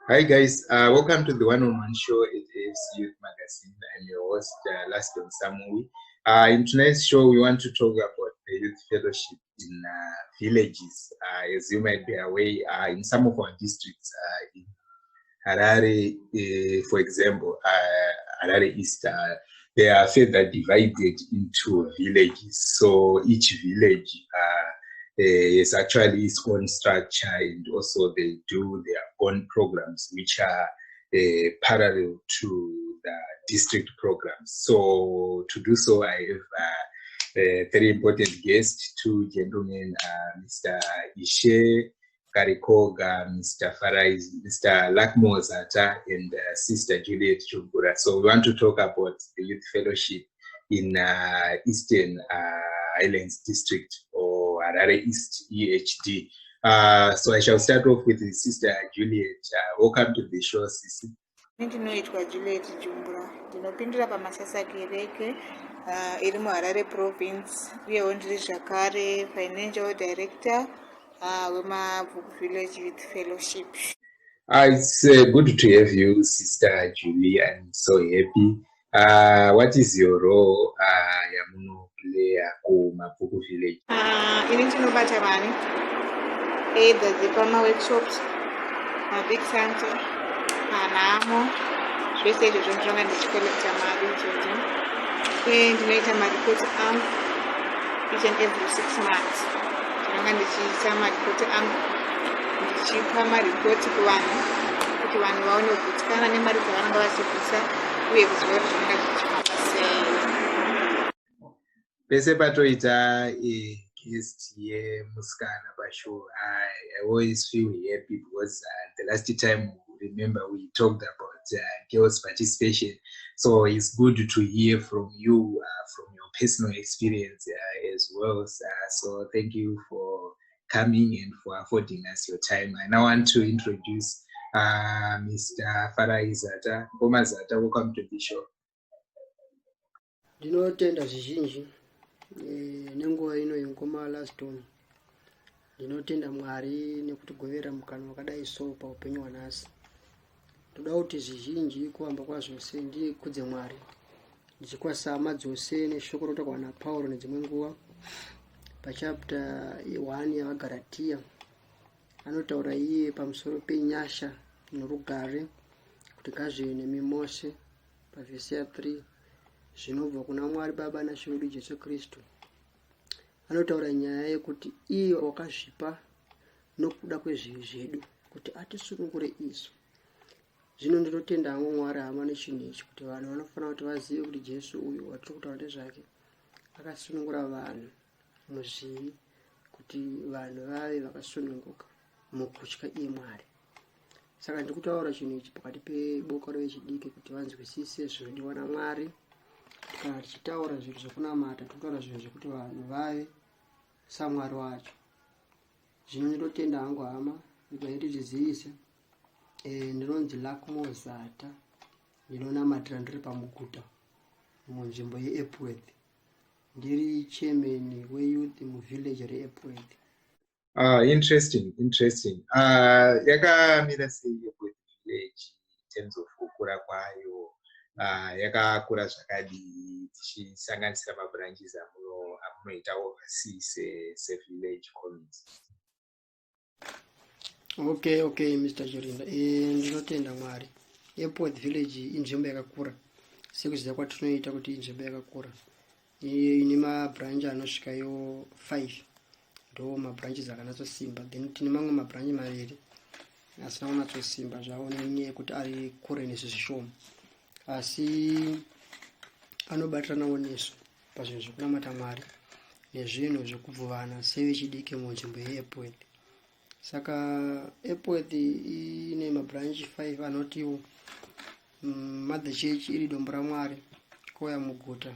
Hi guys, welcome to the one-on-one show at AFC Youth Magazine. I'm your host, Laston Samui. In tonight's show, we want to talk about the youth fellowship in villages. As you might be aware, in some of our districts, in Harare, for example, Harare East, they are further divided into villages. So each village is actually its own structure, and also they do their own programs which are parallel to the district programs. So to do so, I have a very important guest, two gentlemen, Mr. Karikoga, Mr. Mr. Luckmore, Zata, and Sister Juliet, Jumbura. So we want to talk about the youth fellowship in Eastern Highlands District, or Harare East EHD. So I shall start off with Sister Juliet. Welcome to the show, Sisi. Ndinoitwa Juliet Jumbura. Ndinopindira pamasasa kereke iri muHarare province, uyewo ndiri zvakare financial director weMabvuku village youth fellowship. It's good to have you, Sister Julie. I'm so happy. What is your role yamuno play kuMabvuku village? Ini ndinobata vana either dzepama workshops, mabig santa, manhamo, zvese izvozvo ndinonga ndichikolekta mari izvozvo, uye ndinoita maripoti angu each and every 6 months. Ndinonga ndichiisa maripoti angu ndichipa maripoti kuvanhu kuti vanhu vaone kugutikana nemari dzavanenge vachibvisa uye kuziva kuti zvinonga zvichifamba sei. Pese patoita guest yemusikana pashow, I always feel happy because the last time, remember, we talked about girls' participation. So it's good to hear from you, from your personal experience as well. So thank you for coming and for affording us your time. I now want to introduce Mr. Zata. Zata, welcome to the show. Ndinotenda zvizhinji nenguva ino yenkoma Laston. Ndinotenda Mwari nekutigovera mukana wakadai so paupenyu hwanhasi. Toda kuti zvizhinji kuhamba kwazvose ndikudze Mwari, ndichikwasa hama dzose neshoko rotaurwa naPauro nedzimwe nguva pachapta 1 yavaGaratia. Anotaura iye pamusoro penyasha norugare kuti ngazvive nemi mose, pavhesi 3, zvinobva kuna Mwari Baba naShe wedu Jesu Kristu. Anotaura nyaya yekuti iye wakazvipa nokuda kwezvivi zvedu kuti atisunungure isu. Zvino ndinotenda hangu Mwari hama nechinhu ichi kuti vanhu vanofanira kuti vazive kuti Jesu uyu watiri kutaura nezvake akasunungura vanhu muzvivi kuti vanhu vave vakasununguka mukutya iye Mwari. Saka ndiri kutaura chinhu ichi pakati peboka revechidiki kuti vanzwisise zvinodiwa naMwari. Kana tichitaura zvinhu zvokunamata, totaura zvinhu zvekuti vanhu vave saMwari wacho. Zvino ndinotenda hangu hama kuti ndizivise. Ndinonzi Luckmore Zata, ndinonamatira ndiri pamuguta munzvimbo yeEpworth. Ndiri chairman weyouth muvillage reEpworth. Interesting. Yakamira sei Epworth village in terms of kukura kwayo? Yakakura zvakadii tichisanganisira mabranches amunoita oversee sevillage community? Okay, Mr. Jorinda. Ndinotenda Mwari. Epworth village inzvimbo yakakura. Sekuziva kwatinoita kuti inzvimbo yakakura. Ine mabranch anosvikayo 5. Ndo mabranches akanatsosimba. Then tine mamwe mabranch maviri asina kunatsosimba zvavo nenyaya yekuti ari kure nesu zvishoma. Asi anobatiranawo nesu pazvinhu zvokunamata Mwari nezvinhu zvokubvuvana sevechidiki munzvimbo yeEpworth. Saka Epworth ine mabranch 5 anotiwo Mother Church iri Dombo raMwari, kouya Muguta,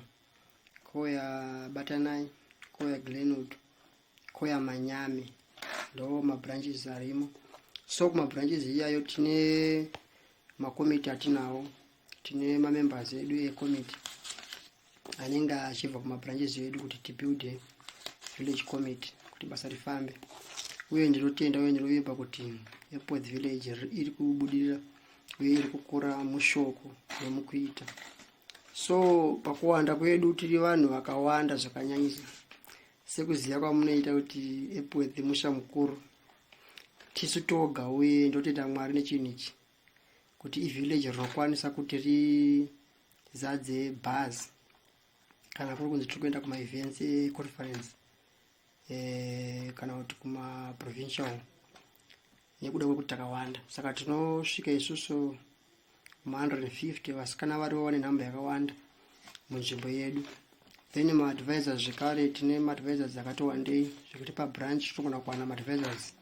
kouya Batanai, kouya Glenwood, kouya Manyame. Ndo mabranches arimo. So kumabranches iyayo tine makomiti atinawo, tine mamembers edu ekomiti anenge achibva kumabranches edu kuti tibuilde village committee kuti basa rifambe. uye ndinotenda uye ndinovimba kuti Epworth village iri kubudirira uye iri kukura mushoko nemukuita. So pakuwanda kwedu tiri vanhu vakawanda zvakanyanyisa, sekuziva kwamunoita kuti Epworth musha mukuru tisu toga, uye ndotenda Mwari nechinhu ichi kuti ivillage rinokwanisa kuti rizadze bhazi kana kuri kunzi tiri kuenda kuma-events econference kana kuti kuma-provincial nekuda kwekuti takawanda. Saka tinosvika isusu 150 vasikana varivo vane nhamba yakawanda munzvimbo yedu. Then ma-advisors zvekare tine ma-advisors akati wandei zvekuti pabranch tinogona kuwana ma-advisors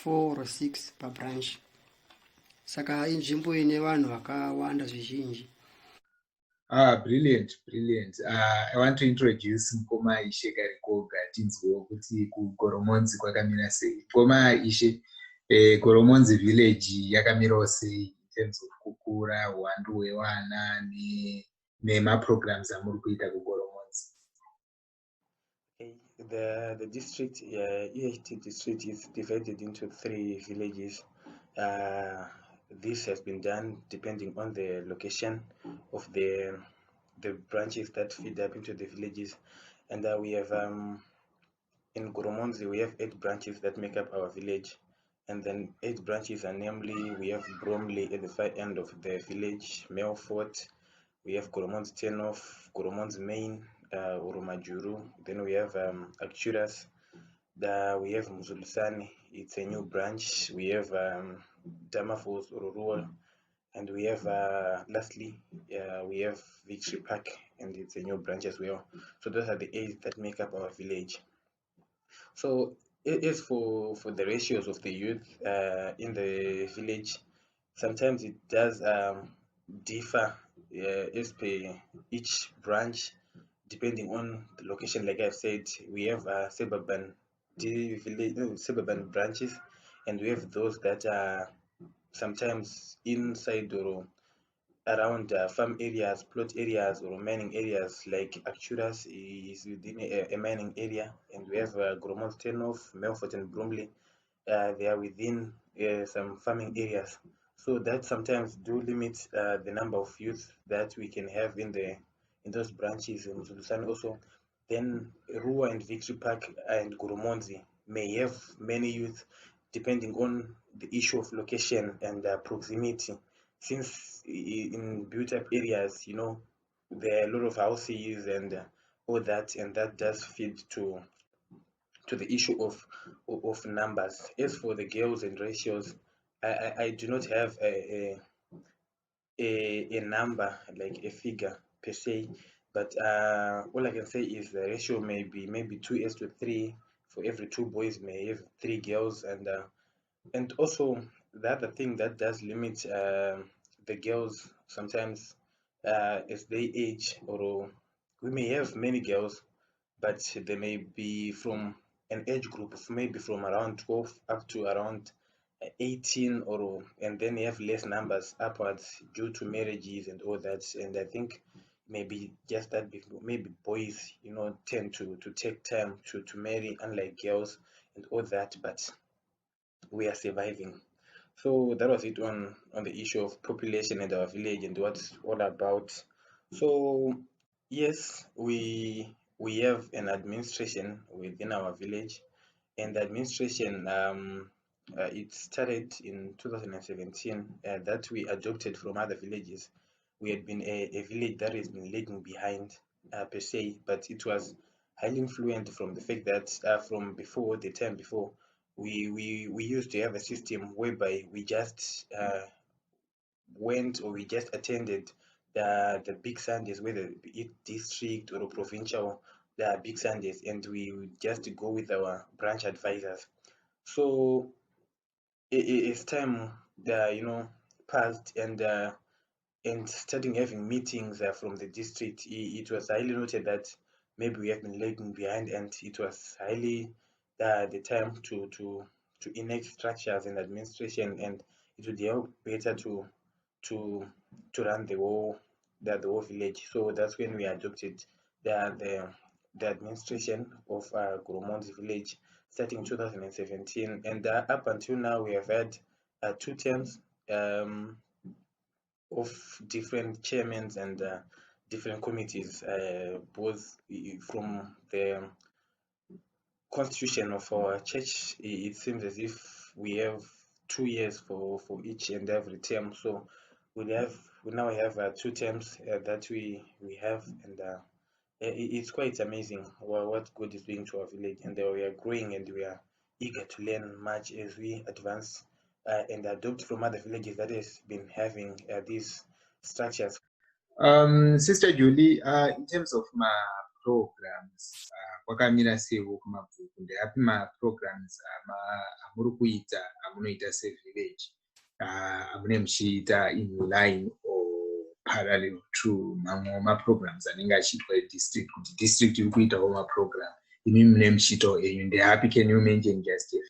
4 or 6 pabranch. Saka inzvimbo ine vanhu vakawanda zvizhinji. Brilliant. I want to introduce Mukoma Ishe Karikoga tinzwewo kuti kuGoromonzi kwakamira sei. Mukoma Ishe, Goromonzi village yakamirawo sei in terms of kukura, uwandu hwevana nema-programs amuri kuita kuGoromonzi? The district, EHD district, is divided into 3 villages. This has been done depending on the location of the branches that feed up into the villages, and we have in Goromonzi we have 8 branches that make up our village, and then 8 branches are namely we have Bromley at the far end of the village, Melfort, we have Goromonzi Tenof, Goromonzi Main, Urumajuru, then we have Acturus, we have Mzulusani, it's a new branch, we have Damafos, Rural, and we have lastly we have Victory Park, and it's a new branch as well. So those are the 8 that make up our village. So it is for the ratios of the youth in the village. Sometimes it does differ as per each branch depending on the location. Like I've said, we have suburban branches, and we have those that are sometimes inside or around farm areas, plot areas, or mining areas. Like Acturus is within a mining area, and we have Goromonzi Tenof, Melfort, and Bromley. They are within some farming areas. So that sometimes do limit the number of youth that we can have in those branches. In Mzulusani also, then Rua and Victory Park and Goromonzi may have many youth depending on the issue of location and proximity. Since in built-up areas, there are a lot of houses and all that, and that does feed to the issue of numbers. As for the girls and ratios, I do not have a number, like a figure per se, but all I can say is the ratio may be maybe 2:3. For every 2 boys may have 3 girls, and also the other thing that does limit the girls sometimes as they age, or we may have many girls, but they may be from an age group of maybe from around 12 up to around 18, and then you have less numbers upwards due to marriages and all that. And I think maybe just that maybe boys tend to take time to marry, unlike girls and all that, but we are surviving. So that was it on the issue of population in our village and what's all about. So yes, we have an administration within our village, and the administration it started in 2017 that we adopted from other villages. We had been a village that has been lagging behind per se, but it was highly influenced from the fact that from before, the time before, we used to have a system whereby we just we just attended the big Sundays, whether it district or provincial, the big Sundays, and we would just go with our branch advisors. So as time passed, and starting having meetings from the district, it was highly noted that maybe we have been lagging behind, and it was highly the time to enact structures and administration, and it would help better to run the whole village. So that's when we adopted the administration of Goromonzi village. starting 2017, and up until now we have had 2 terms of different chairmen and different committees, both from the constitution of our church. It seems as if we have 2 years for each and every term, so we now have 2 terms that we have, and it's quite amazing what God is doing to our village, and we are growing and we are eager to learn much as we advance and adopt from other villages that has been having these structures. Sister Julie, in terms of my programs, kwakamira sewo kumabvuku ndeapi ma-programs amuri kuita amunoita sevillage amune muchiita in line or parallel to mamwe ma-programs anenge achiitwa district, kuti district iri kuitawo ma-program imi mune muchiitawo enyu ndeapi? Can you mention just if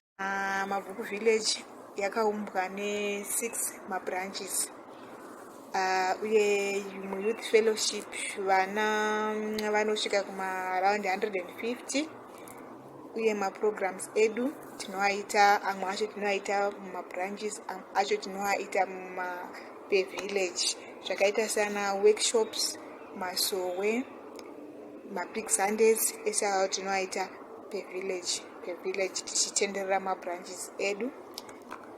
Mabvuku village yakaumbwa ne6 mabranches uye youth fellowship vana vanosvika kumaaround 150, uye maprograms edu tinoaita, amwe acho tinoaita mumabranches, acho tinoaita pevillage, zvakaita sana workshops, masowe, mabig sundays, ese awo tinoaita pevillage tichitenderera mabranches edu.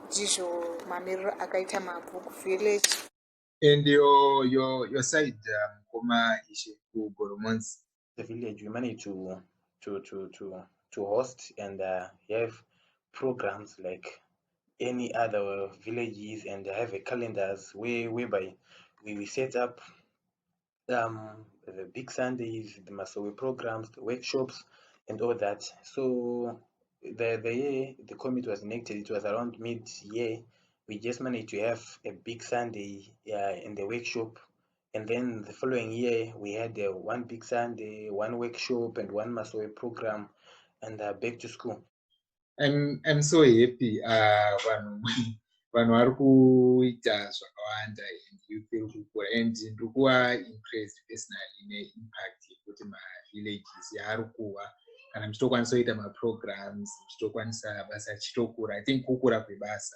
Ndizvo mamiriro akaita Mabvuku village. And your side, Koma Isheku Goromonzi. The village, we manage to host and have programs like any other villages, and have a calendars whereby we set up the big Sundays, the Masowe programs, the workshops, and all that. So the year the committee was enacted, it was around mid-year. We just managed to have a big Sunday in the workshop, and then the following year we had one big Sunday, one workshop, and one Masowe program, and back to school. I'm so happy. Vanhu vari kuita zvakawanda and you feel kukura, and ndikuwa impressed personally neimpact yekuti mavillages yaari kuwa kana muchitokwanisa kuita maprograms, muchitokwanisa basa chitokura. I think kukura kwebasa.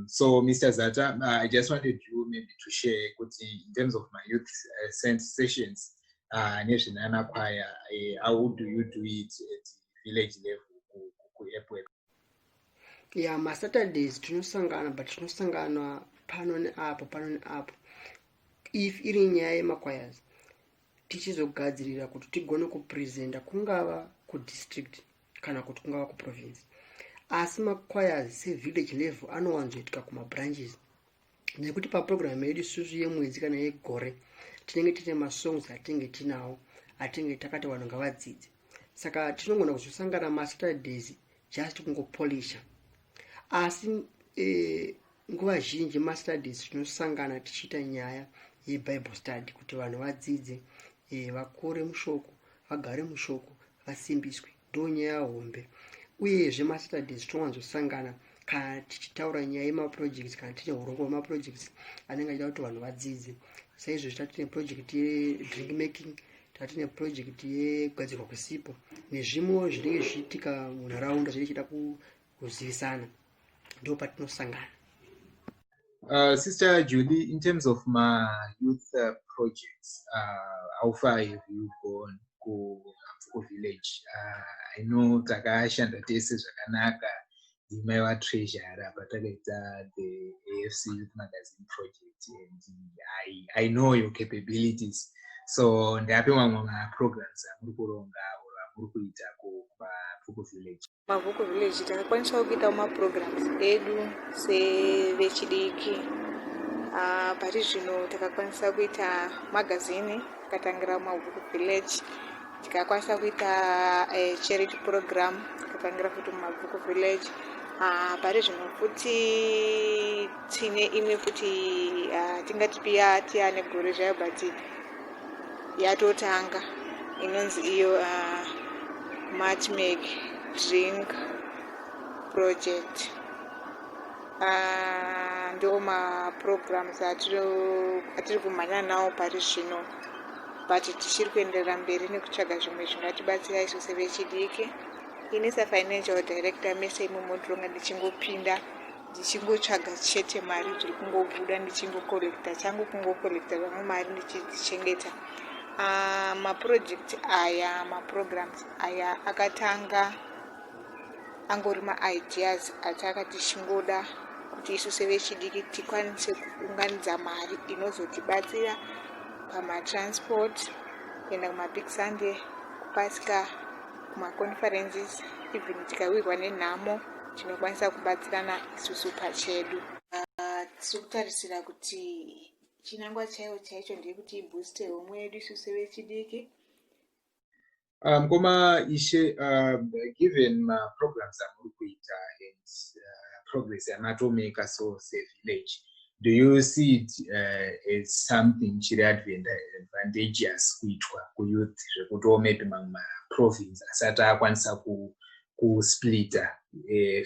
So Mr. Zata, I just wanted you maybe to share in terms of my youth sessions nezvinana choir, how do you do it at village level ku Epworth? Yeah, ma-Saturdays tinosangana, but tinosangana pano neapo. If iri nyaya yemakwayas tichizogadzirira kuti tigone kupresenta kungava kudistrict kana kuti kungava kuprovince. Asi makwayas sevillage level anowanzoitika kumabranches, nekuti paprogram yedu susu yemwedzi kana yegore tinenge tine masongs atinenge tinawo atinenge takati vanhu ngavadzidze. Saka tinogona kuzosangana ma-Saturdays just kungopolisha. Asi nguva zhinji ma-Saturdays tinosangana tichiita nyaya yeBible study kuti vanhu vadzidze, vakure mushoko, vagare mushoko, vasimbiswe. Ndo nyaya hombe. Uyezve ma-Saturdays tinowanzosangana kana tichitaura nyaya yemaprojects, kana tine urongwa hwemaprojects anenge achida kuti vanhu vadzidze. Saizvozvo tatine project yedrink making, tatine project yegadzirwa kwesipo nezvimwewo zvinenge zvichiitika munharaunda zvinenge zvichida kuzivisana. Ndo patinosangana. Sister Julie, in terms of my youth projects, how far have you gone to village? I know takashanda tese zvakanaka imaiwa treasurer patakaita the AFC Youth Magazine project, and I know your capabilities. So ndape mamwe ma-programs amuri kuronga or amuri kuita kuMabvuku village. Mabvuku village takakwanisa kuita maprograms edu sevechidiki. Pari zvino takakwanisa kuita magazine takatangira Mabvuku village, tikakwanisa kuita charity program takatangira futi Mabvuku village. Pari zvino futi tine imwe futi tingati pia tiane gore zvayo but yatotanga inonzi iyo matchmake drink project. Ndo maprograms atiri kumhanya nawo pari zvino, but tichiri kuenderera mberi nekutsvaga zvimwe zvingatibatsira isu sevechidiki ini financial director mese imomo ndinonga ndichingopinda ndichingotsvaga chete mari dziri kungobuda ndichingokolekta changu kungokolekta vamwe mari ndichidzichengeta. Maproject aya maprograms aya akatanga angori maideas ataka tichingoda kuti isu sevechidiki tikwanise kuunganidza mari inozotibatsira pamatransport, kuenda kumabig sunday, kupasika kumaconferences, even tikawirwa nenhamo tinokwanisa kubatsirana isusu pachedu. Tikutarisira kuti chinangwa chaicho ndeyekuti ibooste homwe yedu isu sevechidiki. Koma Ishe, given programs amuri kuita and progress yamatomeka so village, do you see it as something chiri advantageous kuitwa kuyouth zvekuti maybe mamwe province asati akwanisa kusplita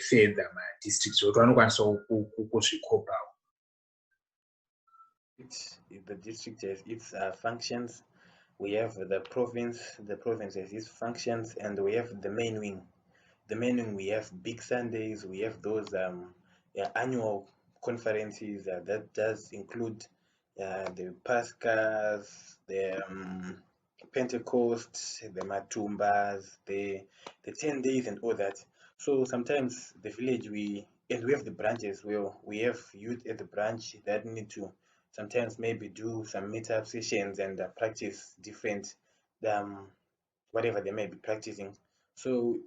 further madistricts zvekuti vanokwanisa kuzvikopawo? The district has its functions. We have the province has its functions, and we have the main wing. The main wing, we have big Sundays, we have those annual conferences that does include the Pascas, the Pentecost, the Matumbas, the 10 days and all that. So sometimes the village, we have the branches where we have youth at the branch that need to sometimes maybe do some meetup sessions and practice different whatever they may be practicing. So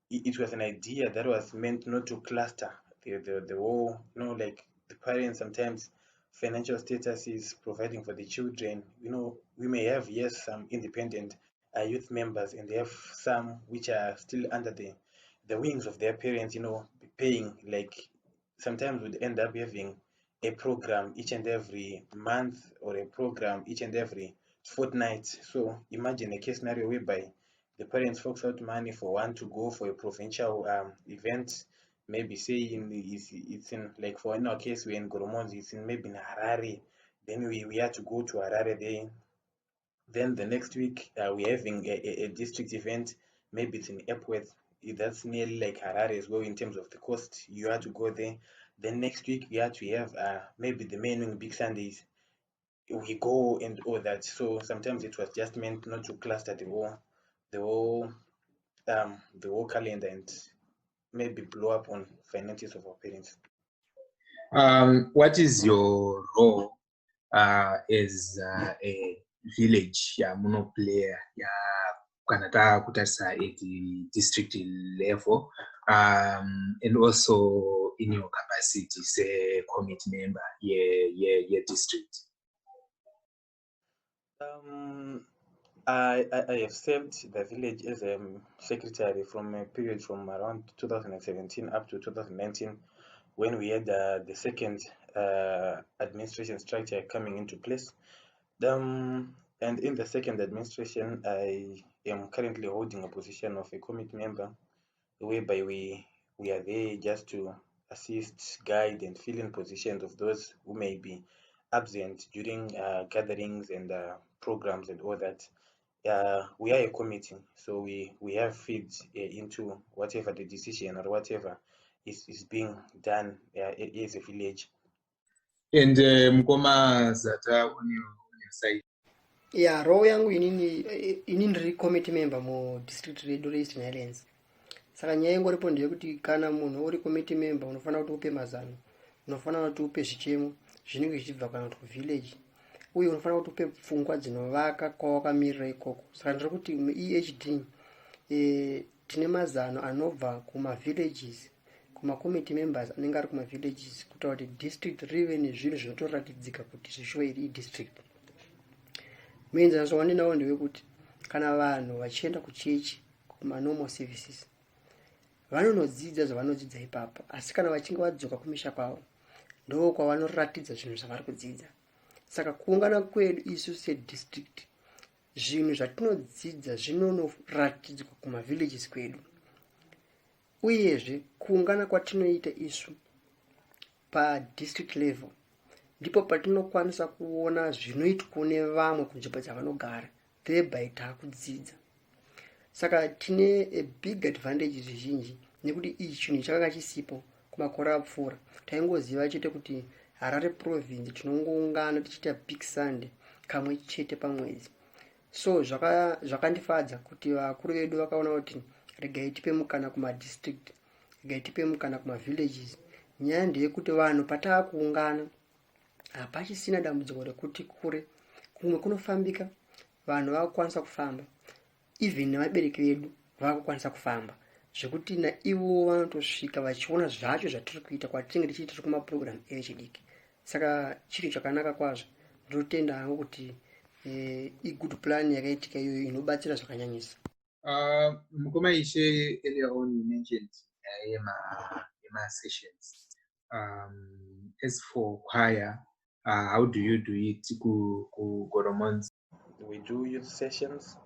it was an idea that was meant not to cluster the whole, like the parents sometimes financial status is providing for the children. We may have, yes, some independent youth members, and they have some which are still under the wings of their parents, paying, like sometimes would end up having a program each and every month or a program each and every fortnight. So imagine a case scenario whereby the parents forks out money for one to go for a provincial event, maybe say it's in, like for in our case we're in Goromonzi, it's in maybe in Harare, then we had to go to Harare then the next week we're having a district event, maybe it's in Epworth, that's nearly like Harare as well in terms of the cost, you had to go there. Then next week we had to have maybe the main big Sundays, we go and all that. So sometimes it was just meant not to cluster the whole calendar and maybe blow up on finances of our parents. What is your role as a village yamuno player kana takutarisa at the district level, and also in your capacity say committee member ye district? I have served the village as a secretary from a period from around 2017 up to 2019, when we had the second administration structure coming into place. And in the second administration, I am currently holding a position of a committee member, whereby we are there just to assist, guide, and fill in positions of those who may be absent during gatherings and programs and all that. We are a committee, so we have feeds into whatever the decision or whatever is being done as a village. And Mkoma Zata on your side? Yeah, role yangu inini ndiri committee member mu district redu Eastern Highlands. Saka nyaya yangu ripo ndeyekuti kana munhu uri committee member unofanira kuti upe mazano, unofanira kuti upe zvichemo zvinenge zvichibva kana kuti village, uye unofanira kuti upe pfungwa dzinovaka kwawakamirira ikoko. Saka ndiri kuti EHD tine mazano anobva kuma villages, kuma committee members anenge ari kuma villages, kuti kuti district rive nezvinhu zvinotoratidzika kuti zvishuwa iri district. Muenzaniso wandinawo ndewekuti kana vanhu vachienda kuchechi kuma normal services vanonodzidza zvavanodzidza ipapo, asi kana vachinge vadzoka kumisha kwavo ndo kwavanoratidza zvinhu zvavari kudzidza. Saka kuungana kwedu isu sedistrict, zvinhu zvatinodzidza zvinonoratidzwa kuma villages kwedu, uyezve kuungana kwatinoita isu padistrict level ndipo patinokwanisa kuona zvinoitwa nevamwe kunzvimbo dzavanogara, thereby taakudzidza. Saka tine a big advantage zvizhinji nekuti ichi chinhu chakanga chisipo kumakore apfuura. Taingoziva chete kuti Harare province tinongoungana tichiita big Sunday kamwe chete pamwedzi. So zvakandifadza kuti vakuru vedu vakaona kuti regai tipe mukana kumadistrict, regai tipe mukana kumavillages. Nyaya ndeyekuti vanhu pataa kuungana hapachisina dambudziko rekuti kure kumwe kunofambika, vanhu vakukwanisa kufamba, even nevabereki vedu vakukwanisa kufamba, zvekuti naivo vanotosvika vachiona zvacho zvatiri kuita kwatinenge tichiita kumapurogiramu echidiki. Saka chiri chakanaka kwazvo. Ndinotenda hangu kuti good plan yakaitika iyoyo inobatsira zvakanyanyisa. Mukoma Ishe, earlier on you mentioned EMA sessions. As for choir, how do you do it? Goromonzi? We do youth sessions.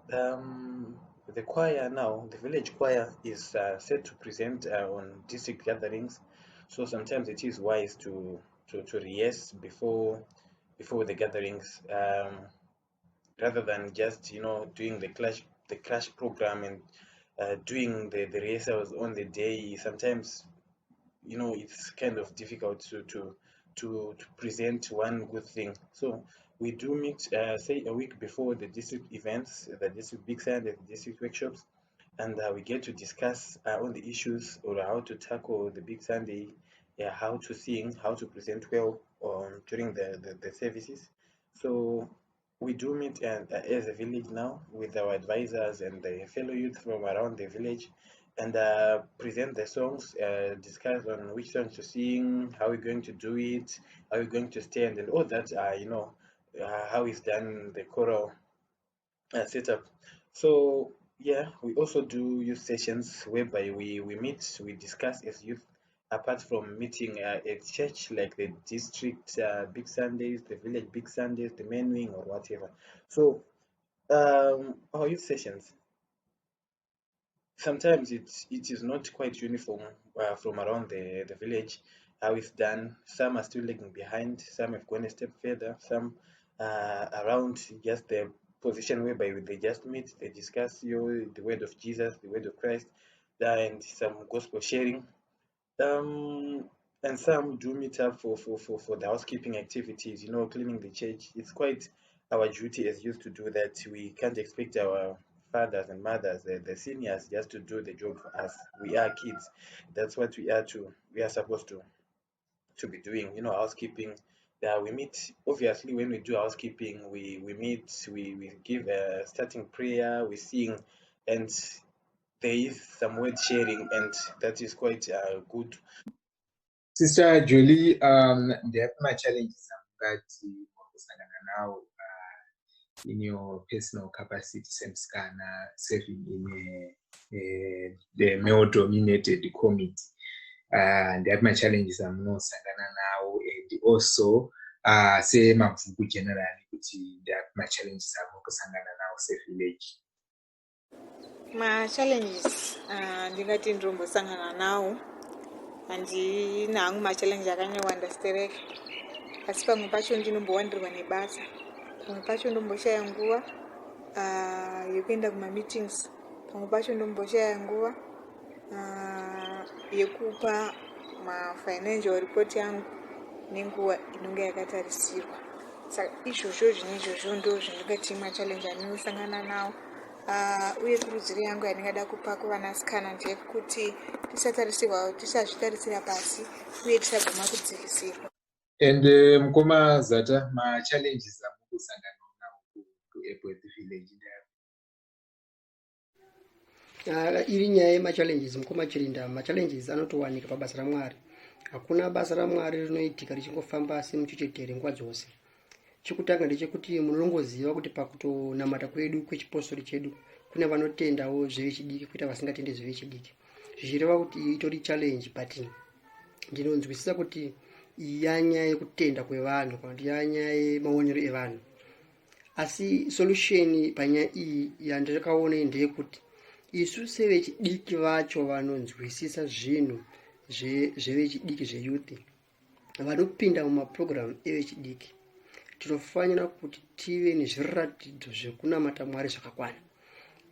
The choir now, the village choir is set to present on district gatherings. So sometimes it is wise to rehearse before the gatherings, rather than just doing the clash program and doing the rehearsals on the day. Sometimes it's kind of difficult to present one good thing. So we do meet say a week before the district events, the district big Sunday, the district workshops, and we get to discuss on the issues or how to tackle the big Sunday, how to sing, how to present well during the services. So we do meet as a village now with our advisors and the fellow youth from around the village, and present the songs, discuss on which songs to sing, how we're going to do it, how we're going to stand, and all that, how is done the choral setup. So yeah, we also do youth sessions whereby we meet, we discuss as youth, apart from meeting at church like the district big Sundays, the village big Sundays, the main wing or whatever. So our youth sessions, sometimes it is not quite uniform from around the village how it's done. Some are still lagging behind, some have gone a step further, some around just the position whereby they just meet, they discuss the word of Jesus, the word of Christ, and some gospel sharing. And some do meet up for the housekeeping activities, cleaning the church. It's quite our duty as youth to do that. We can't expect our fathers and mothers, the seniors, just to do the job for us. We are kids. That's what we are supposed to be doing, housekeeping. We meet, obviously, when we do housekeeping, we meet, we give a starting prayer, we sing, and there is some word sharing, and that is quite good. Sister Julie, there are my challenges that now in your personal capacity, serving in the male-dominated committee. And there are my challenges I'm not now, and also say Mabvuku generally, there are my challenges I'm not now, safe village. My challenges ndingati ndinombosangana nawo handinawo machallenji akanyawanda stereka, asi pamwe pacho ndinombowandirwa nebasa, pamwe pacho ndomboshaya nguva yekuenda kuma-meetings, pamwe pacho ndomboshaya nguva yekupa ma-financial report yangu nenguva inonge yakatarisirwa. Saka izvozvo zvinezvozvo ndo zvindingati machallenji andinosangana nawo. Uye kurudziro yangu yandingada kupa kuvanasikana ndeyekuti tisazvitarisira pasi uye tisaguma kudzikisirwa. And Mukoma Zata, my challenges are to Epworth village. Iri nyaya yemachallenges Mukoma Chirinda, machallenges anotowanika pabasa raMwari. Hakuna basa raMwari rinoitika richingofamba semuchechetere nguva dzose. Chekutanga ndechekuti munongoziva kuti pakutonamata kwedu kwechipostori chedu kune vanotendawo zvevechidiki kuita vasingatende zvevechidiki. Zvichireva kuti itori challenge, but ndinonzwisisa kuti yanyaya yekutenda kwevanhu kana kuti yanyaya yemaonero evanhu. Asi solution panyaya iyi yandakaona ndeyekuti isu sevechidiki vacho vanonzwisisa zvinhu zvevechidiki zveyouth vanopinda mumaprogramu evechidiki, tinofanira kuti tive nezviratidzo zvekunamata Mwari zvakakwana.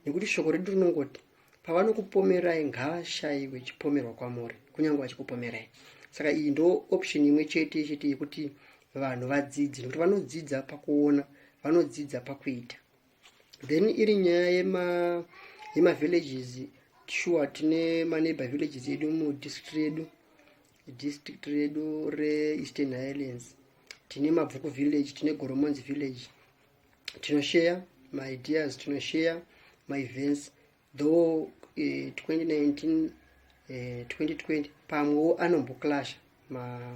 nekuti shoko redu rinongoti pavanokupomerai ngavashayiwe chipomerwa kwamuri kunyange vachikupomerai. Saka iyi ndo option imwe chete chete yekuti vanhu vadzidze, nekuti vanodzidza pakuona, vanodzidza pakuita. Then iri nyaya yemavillages, sure tine maneighbor villages edu district redu re-Eastern Highlands. Tine Mabvuku village, tine Goromonzi village. Tinoshare my ideas, tinoshare my events. Though 2019 2020 pamwewo anomboclash ma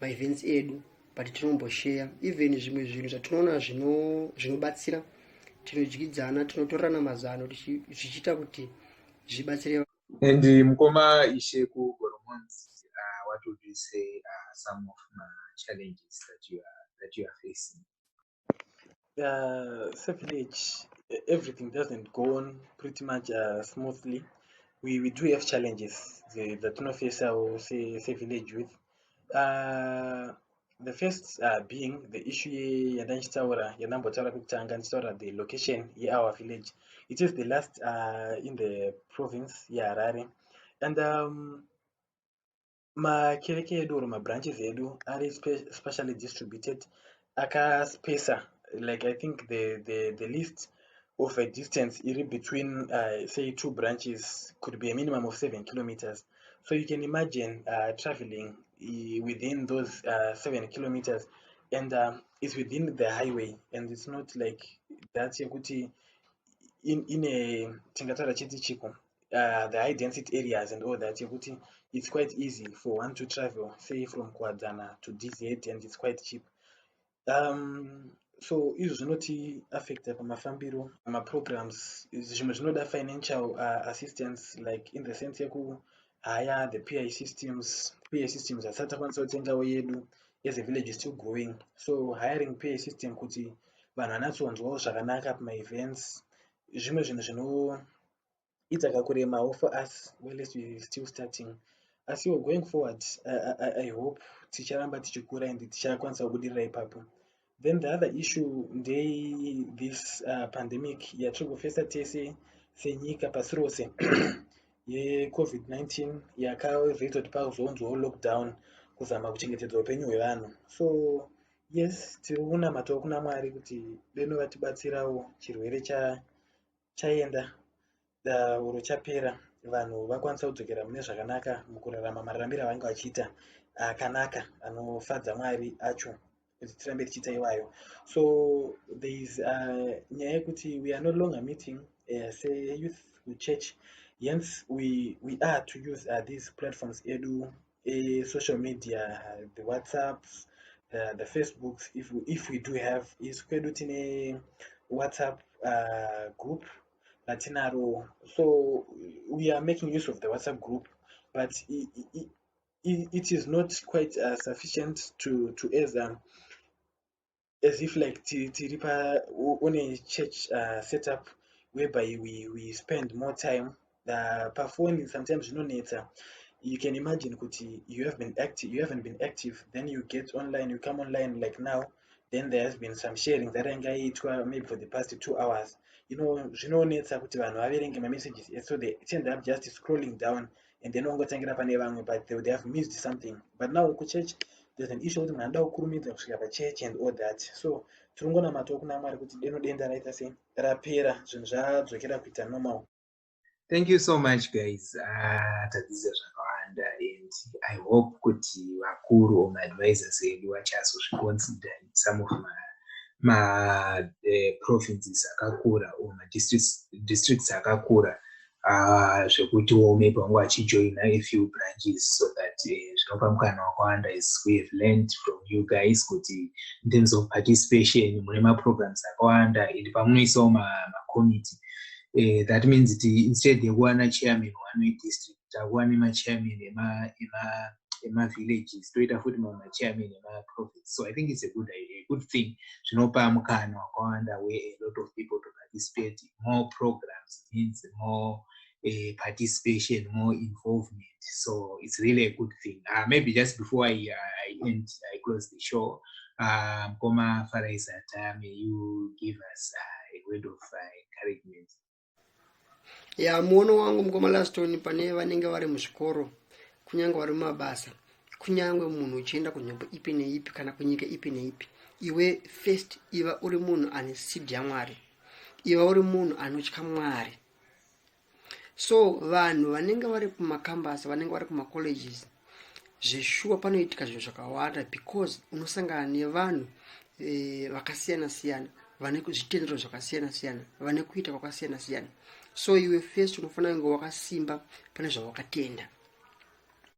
events edu, but tinomboshare even zvimwe zvinhu zvatinoona zvinobatsira, tinodyidzana, tinotorana mazano zvichiita kuti zvibatsire. And Mukoma Isheku Goromonzi, what would you say are some of the challenges that you are facing? Village, everything doesn't go on pretty much smoothly. We do have challenges that no face our say village with. The first being the issue the location our village. It is the last in the province Harare, and makereke edu or branches edu are specially distributed spacer, like I think the list of a distance between say two branches could be a minimum of 7 kilometers. So you can imagine traveling within those 7 kilometers, and it's within the highway, and it's not like that's in a the high density areas and all that. It's quite easy for one to travel, say from Kwadana to DZ, and it's quite cheap. So izvozvinoti affecta pamafambiro programs, zvimwe zvinoda financial assistance, like in the sense yeku hire the PA systems hatisati kutengawo yedu as a village is still growing. So hiring PA system kuti vanhu vanatsonzwawo zvakanaka pama events, zvimwe zvinhu zvinoita kakuremawo for us while we still starting. As you're going forward, I hope ticharamba tichikura and tichakwanisa kubudirira ipapo. Then the other issue, this pandemic yatirikufesa tese senyika pasi rose ye-COVID-19 yakazoita kuti pazonzwawo lockdown kuzama kuchengetedza upenyu hwevanhu. So yes, tirikunamatwa kuna Mwari kuti deno vatibatsirawo, chirwere chaenda uro chapera, vanhu vakwanisa kudzokera mune zvakanaka mukurarama mararambiro avanga vachiita akanaka anofadza Mwari acho kuti tirambe tichiita iwayo. So there is nyaya yekuti we are no longer meeting say youth church, hence we are to use these platforms edu, social media, the WhatsApps, the Facebooks, if we do have is kwedu tine WhatsApp group latinaro. So we are making use of the WhatsApp group, but it is not quite sufficient to as if like tiripa on a church setup whereby we spend more time per phone. Sometimes you can imagine kuti you haven't been active, then you get online, you come online like now, then there has been some sharing that maybe for the past 2 hours. Zvinonetsa kuti vanhu vaverenge my messages, so they end up just scrolling down and then wangotangira pane vamwe, but they would have missed something. But now kuchurch there's an issue kuti munhu anoda kukurumidza kusvika pachurch and all that. So tiringonamatwa kuna Mwari kuti deno denda raita sei rapera, zvinhu zvadzokera kuita normal. Thank you so much guys. Tadzidzira zvakawanda, and I hope kuti vakuru advisors edu vachazozviconsider in some of my provinces akakura or districts akakura, zvekuti maybe vangu vachijoina a few branches, so that zvinopa mukana wakawanda. Is we have learned from you guys kuti in terms of participation mune maprograms akawanda, and pamunoisawo macommittee. That means instead yekuwana chairman one district, takuwane machairman ema-villages, toita futi machairman ema-province. So I think it's a good idea, a good thing. Zvinopa mukana wakawanda where a lot of people to participate. More programs means more participation, more involvement. So it's really a good thing. Maybe just before I close the show, Koma Farai Zata, may you give us a word of encouragement. ya muono wangu mukomalastoni pane vanenge vari muzvikoro kunyange vari mumabasa kunyange munhu uchienda kunzvimbo ipi neipi kana kunyika ipi neipi, iwe first iva uri munhu ane seed yaMwari, iva uri munhu anotya Mwari. So vanhu vanenge vari kumakambasi, vanenge vari kumacolleges, zveshuwa panoitika zvinhu zvakawanda because unosangana nevanhu vakasiyana siyana, vane zvitendero zvakasiyana siyana, vane kuita kwakasiyana siyana. So iwe first unofanira kunge wakasimba pane zvawakatenda.